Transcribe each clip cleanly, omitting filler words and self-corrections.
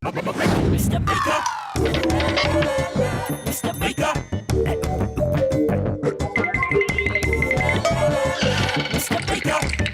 Mr. Baker. Mr. Baker. Mr. Baker.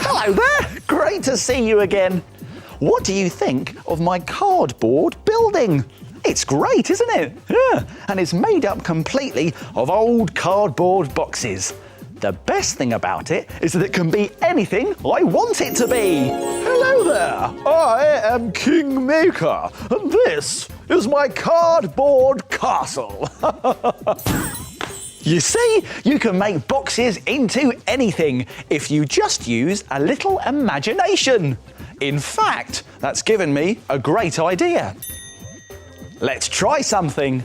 Hello there! Great to see you again. What do you think of my cardboard building? It's great, isn't it? Yeah, and it's made up completely of old cardboard boxes. The best thing about it is that it can be anything I want it to be. Hello there, I am King Maker, and this is my cardboard castle. You see, you can make boxes into anything if you just use a little imagination. In fact, that's given me a great idea. Let's try something.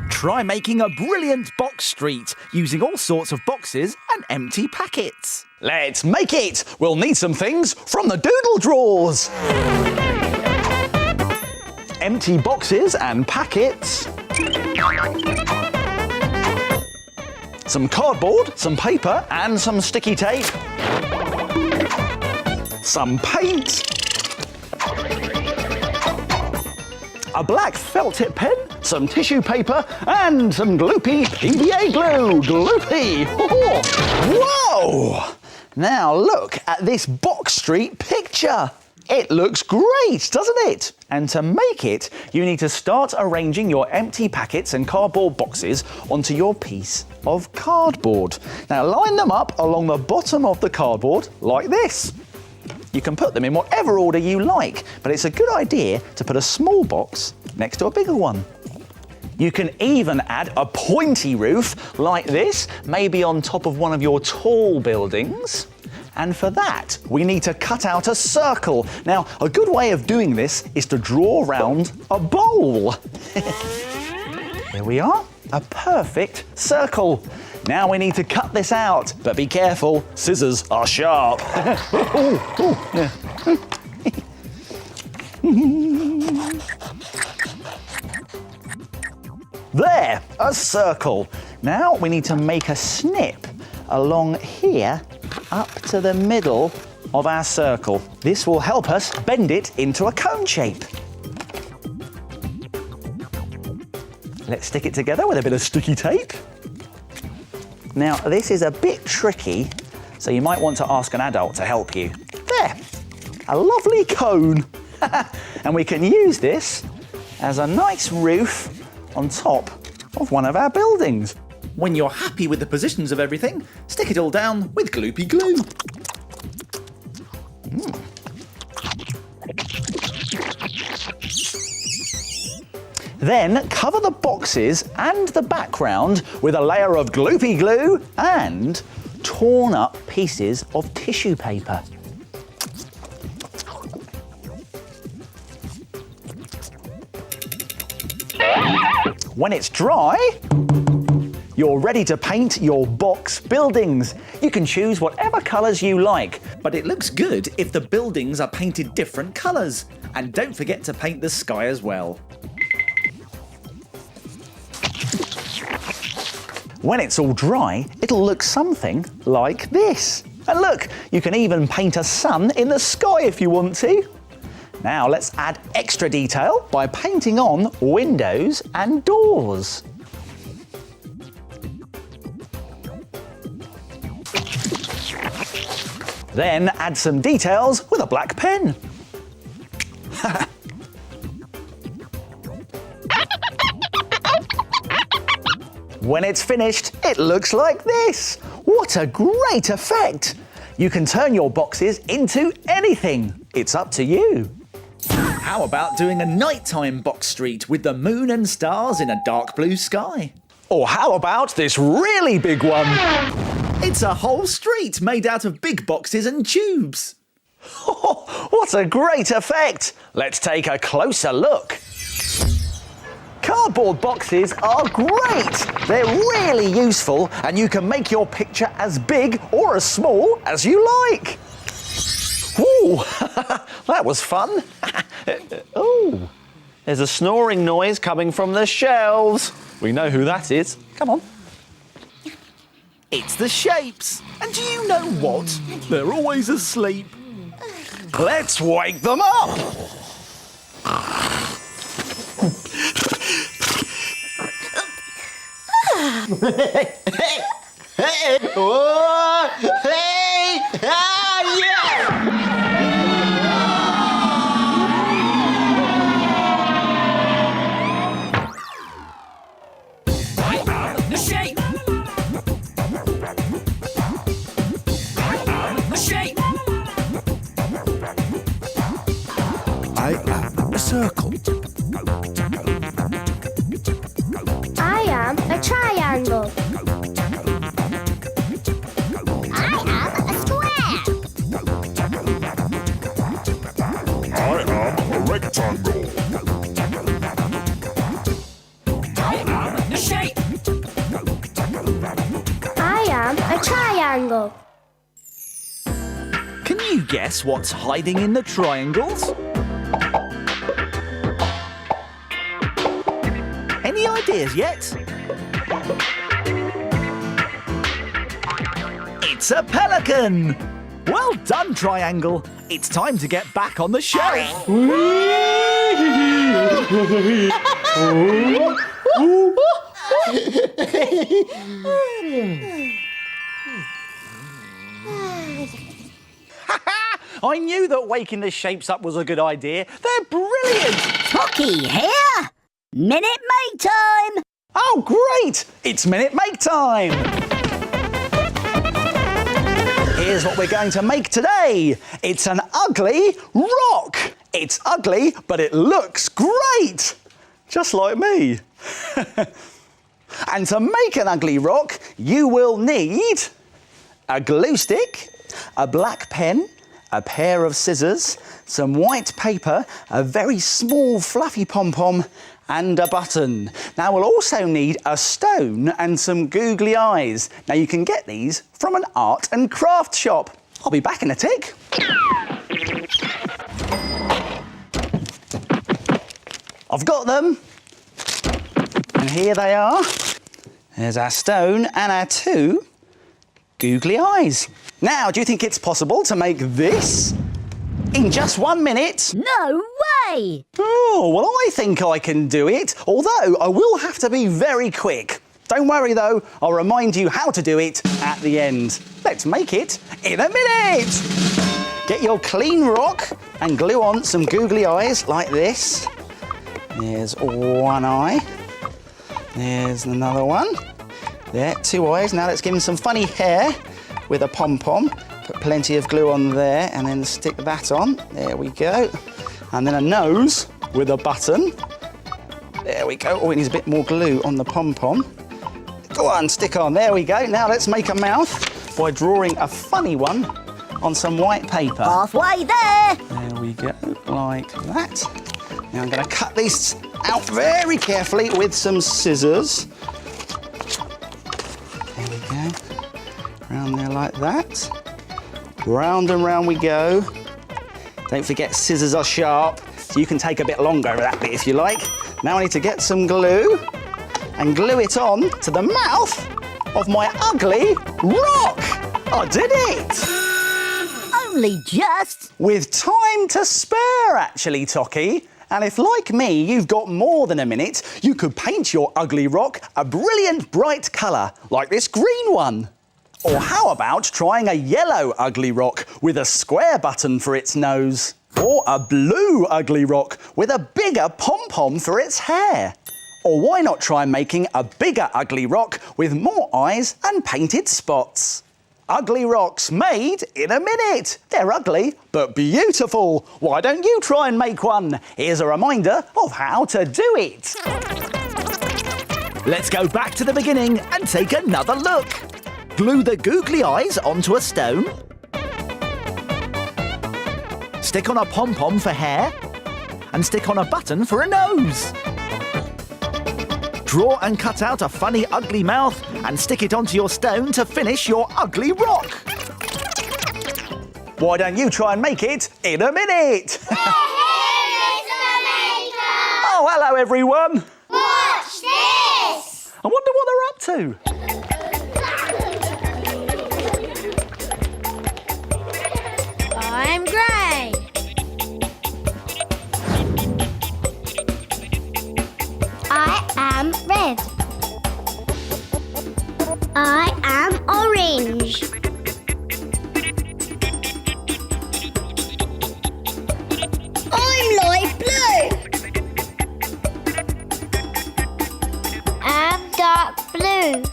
Try making a brilliant box street using all sorts of boxes and empty packets. Let's make it! We'll need some things from the doodle drawers. Empty boxes and packets. Some cardboard, some paper and some sticky tape. Some paint. A black felt tip pen, some tissue paper and some gloopy PVA glue. Gloopy! Whoa! Now look at this box street picture. It looks great, doesn't it? And to make it, you need to start arranging your empty packets and cardboard boxes onto your piece of cardboard. Now line them up along the bottom of the cardboard like this. You can put them in whatever order you like, but it's a good idea to put a small box next to a bigger one. You can even add a pointy roof like this, maybe on top of one of your tall buildings. And for that, we need to cut out a circle. Now, a good way of doing this is to draw round a bowl. Here we are, a perfect circle. Now we need to cut this out, but be careful, scissors are sharp. There, a circle. Now we need to make a snip along here up to the middle of our circle. This will help us bend it into a cone shape. Let's stick it together with a bit of sticky tape. Now, this is a bit tricky, so you might want to ask an adult to help you. There, a lovely cone. And we can use this as a nice roof on top of one of our buildings. When you're happy with the positions of everything, stick it all down with gloopy glue. Then cover the boxes and the background with a layer of gloopy glue and torn up pieces of tissue paper. When it's dry, you're ready to paint your box buildings. You can choose whatever colours you like, but it looks good if the buildings are painted different colours. And don't forget to paint the sky as well. When it's all dry, it'll look something like this. And look, you can even paint a sun in the sky if you want to. Now let's add extra detail by painting on windows and doors. Then add some details with a black pen. When it's finished, it looks like this. What a great effect! You can turn your boxes into anything. It's up to you. How about doing a nighttime box street with the moon and stars in a dark blue sky? Or how about this really big one? It's a whole street made out of big boxes and tubes. What a great effect! Let's take a closer look. Cardboard boxes are great! They're really useful and you can make your picture as big or as small as you like. Ooh, that was fun. Oh, there's a snoring noise coming from the shelves. We know who that is. Come on. It's the Shapes. And do you know what? They're always asleep. Let's wake them up. I am the shape. I am the shape. I am a circle. I am a triangle. I am a square. I am a rectangle. I am the shape. I am a triangle. Can you guess what's hiding in the triangles? Any ideas yet? It's a pelican! Well done, Triangle. It's time to get back on the shelf. I knew that waking the Shapes up was a good idea. They're brilliant! Tocky here! Minute Maid time! Oh, great! It's Minute Make Time! Here's what we're going to make today. It's an ugly rock. It's ugly, but it looks great. Just like me. And to make an ugly rock, you will need a glue stick, a black pen, a pair of scissors, some white paper, a very small fluffy pom-pom, and a button. Now we'll also need a stone and some googly eyes. Now you can get these from an art and craft shop. I'll be back in a tick. I've got them. And here they are. There's our stone and our 2 googly eyes. Now, do you think it's possible to make this in just 1 minute? No way! Oh, well, I think I can do it, although I will have to be very quick. Don't worry, though, I'll remind you how to do it at the end. Let's make it in a minute! Get your clean rock and glue on some googly eyes like this. There's one eye. There's another one. There, 2 eyes. Now let's give him some funny hair with a pom-pom. Put plenty of glue on there and then stick that on. There we go. And then a nose with a button. There we go. Oh, it needs a bit more glue on the pom-pom. Go on, stick on. There we go. Now let's make a mouth by drawing a funny one on some white paper. Halfway there! There we go, like that. Now I'm going to cut these out very carefully with some scissors. There we go. Round there like that. Round and round we go. Don't forget scissors are sharp, so you can take a bit longer over that bit if you like. Now I need to get some glue and glue it on to the mouth of my ugly rock. I did it! Only just! With time to spare, actually, Tocky. And if, like me, you've got more than a minute, you could paint your ugly rock a brilliant bright colour, like this green one. Or how about trying a yellow ugly rock with a square button for its nose? Or a blue ugly rock with a bigger pom-pom for its hair? Or why not try making a bigger ugly rock with more eyes and painted spots? Ugly rocks made in a minute. They're ugly, but beautiful. Why don't you try and make one? Here's a reminder of how to do it. Let's go back to the beginning and take another look. Glue the googly eyes onto a stone. Stick on a pom-pom for hair. And stick on a button for a nose. Draw and cut out a funny, ugly mouth and stick it onto your stone to finish your ugly rock. Why don't you try and make it in a minute? Oh, hello, everyone. Watch this! I wonder what they're up to. I'm grey. I am red. I am orange. I'm light blue. I'm dark blue.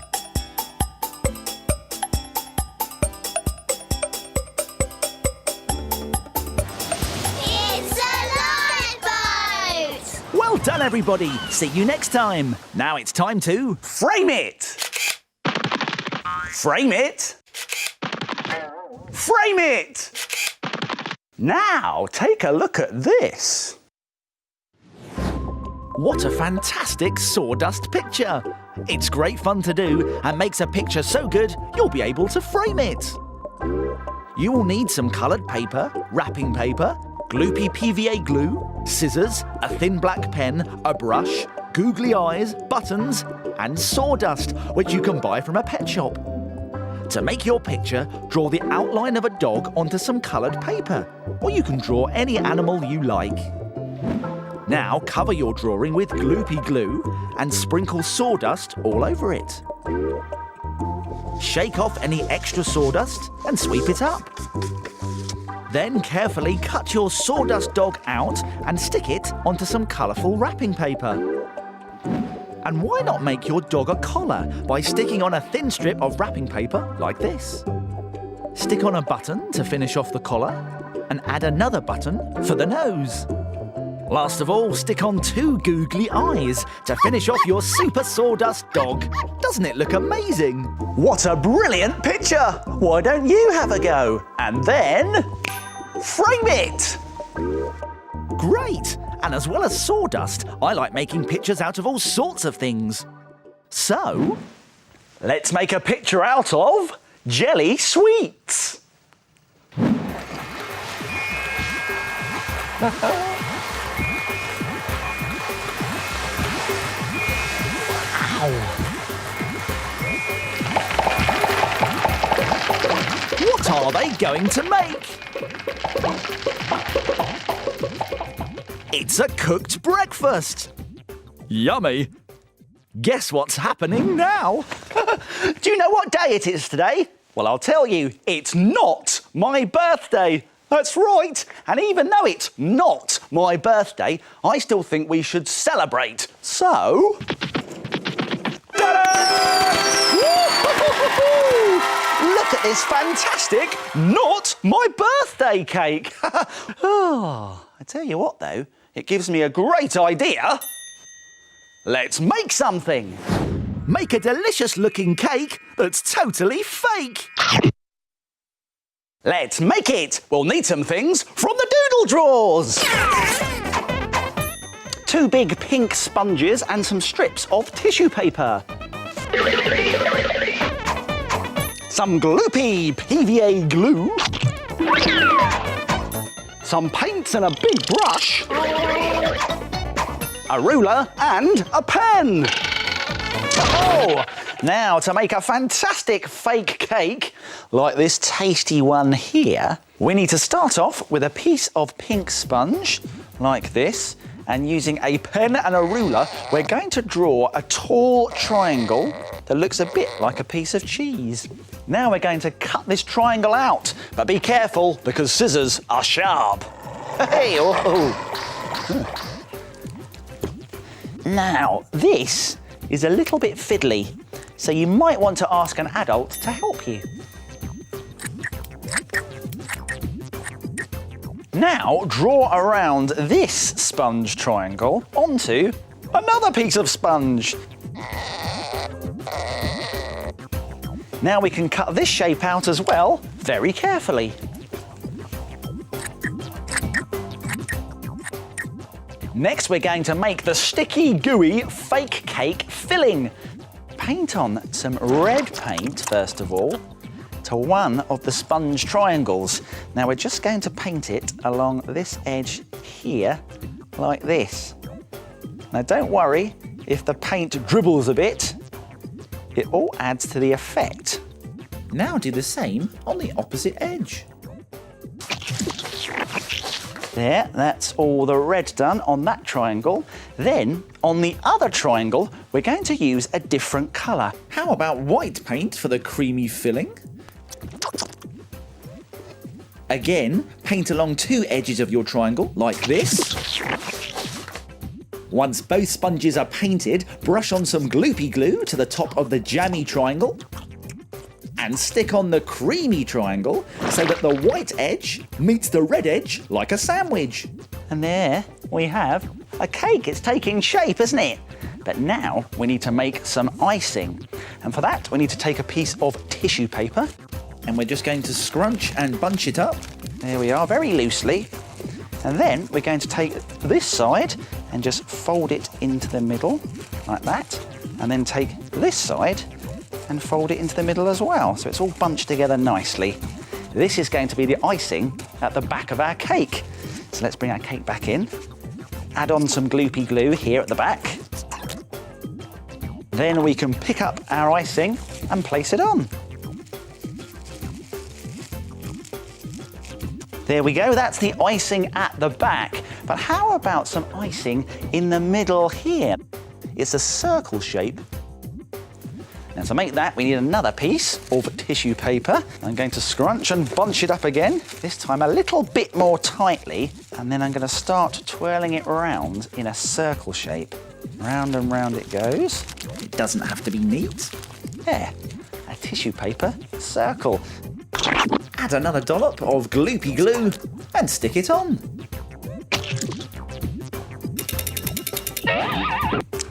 It's a lifeboat! Well done, everybody. See you next time. Now it's time to frame it. Frame it. Frame it. Now, take a look at this. What a fantastic sawdust picture. It's great fun to do and makes a picture so good you'll be able to frame it. You will need some coloured paper, wrapping paper, gloopy PVA glue, scissors, a thin black pen, a brush, googly eyes, buttons and sawdust, which you can buy from a pet shop. To make your picture, draw the outline of a dog onto some coloured paper, or you can draw any animal you like. Now cover your drawing with gloopy glue and sprinkle sawdust all over it. Shake off any extra sawdust and sweep it up. Then carefully cut your sawdust dog out and stick it onto some colourful wrapping paper. And why not make your dog a collar by sticking on a thin strip of wrapping paper like this? Stick on a button to finish off the collar and add another button for the nose. Last of all, stick on 2 googly eyes to finish off your super sawdust dog. Doesn't it look amazing? What a brilliant picture! Why don't you have a go? And then frame it! Great! And as well as sawdust, I like making pictures out of all sorts of things. So, let's make a picture out of jelly sweets. What are they going to make? It's a cooked breakfast. Yummy. Guess what's happening now? Do you know what day it is today? Well, I'll tell you, it's not my birthday. That's right. And even though it's not my birthday, I still think we should celebrate. So... Look at this fantastic not my birthday cake. Oh, I tell you what, though, it gives me a great idea. Let's make something. Make a delicious-looking cake that's totally fake. Let's make it. We'll need some things from the doodle drawers. 2 big pink sponges and some strips of tissue paper. Some gloopy PVA glue. Some paints and a big brush. A ruler and a pen. Oh! Now, to make a fantastic fake cake, like this tasty one here, we need to start off with a piece of pink sponge, like this, and using a pen and a ruler, we're going to draw a tall triangle that looks a bit like a piece of cheese. Now we're going to cut this triangle out, but be careful because scissors are sharp. Hey, oh. Now, this is a little bit fiddly, so you might want to ask an adult to help you. Now, draw around this sponge triangle onto another piece of sponge. Now we can cut this shape out as well, very carefully. Next, we're going to make the sticky, gooey fake cake filling. Paint on some red paint, first of all, to one of the sponge triangles. Now, we're just going to paint it along this edge here, like this. Now, don't worry if the paint dribbles a bit. It all adds to the effect. Now do the same on the opposite edge. There, that's all the red done on that triangle. Then, on the other triangle, we're going to use a different colour. How about white paint for the creamy filling? Again, paint along two edges of your triangle, like this. Once both sponges are painted, brush on some gloopy glue to the top of the jammy triangle and stick on the creamy triangle so that the white edge meets the red edge like a sandwich. And there we have a cake. It's taking shape, isn't it? But now we need to make some icing. And for that, we need to take a piece of tissue paper. And we're just going to scrunch and bunch it up. There we are, very loosely. And then we're going to take this side and just fold it into the middle, like that. And then take this side and fold it into the middle as well. So it's all bunched together nicely. This is going to be the icing at the back of our cake. So let's bring our cake back in. Add on some gloopy glue here at the back. Then we can pick up our icing and place it on. There we go, that's the icing at the back. But how about some icing in the middle here? It's a circle shape. And to make that, we need another piece of tissue paper. I'm going to scrunch and bunch it up again, this time a little bit more tightly, and then I'm going to start twirling it around in a circle shape. Round and round it goes. It doesn't have to be neat. There, a tissue paper circle. Add another dollop of gloopy glue and stick it on.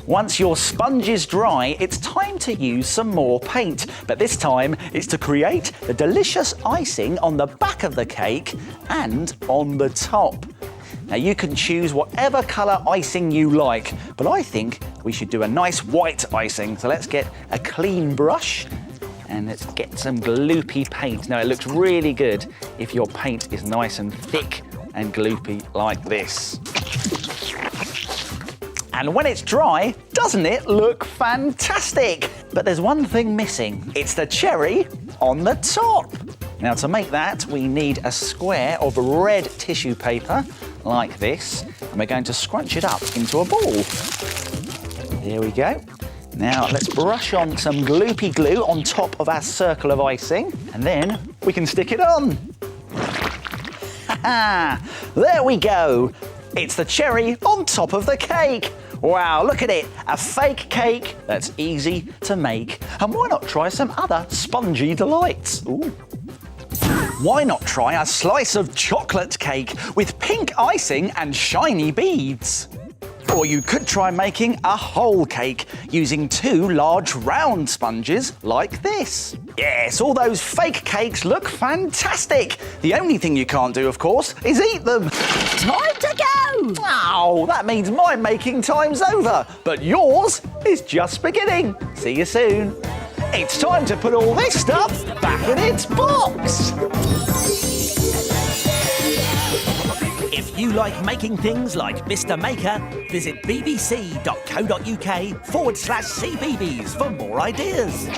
Once your sponge is dry, it's time to use some more paint. But this time, it's to create the delicious icing on the back of the cake and on the top. Now, you can choose whatever colour icing you like, but I think we should do a nice white icing. So let's get a clean brush and let's get some gloopy paint. Now, it looks really good if your paint is nice and thick and gloopy like this. And when it's dry, doesn't it look fantastic? But there's one thing missing. It's the cherry on the top. Now, to make that, we need a square of red tissue paper like this, and we're going to scrunch it up into a ball. There we go. Now, let's brush on some gloopy glue on top of our circle of icing, and then we can stick it on. There we go. It's the cherry on top of the cake. Wow, look at it, a fake cake that's easy to make. And why not try some other spongy delights? Ooh. Why not try a slice of chocolate cake with pink icing and shiny beads? Or you could try making a whole cake using two large round sponges like this. Yes, all those fake cakes look fantastic. The only thing you can't do, of course, is eat them. Time to go! Oh, that means my making time's over, but yours is just beginning. See you soon. It's time to put all this stuff back in its box. If you like making things like Mr. Maker, visit bbc.co.uk/cbbs for more ideas.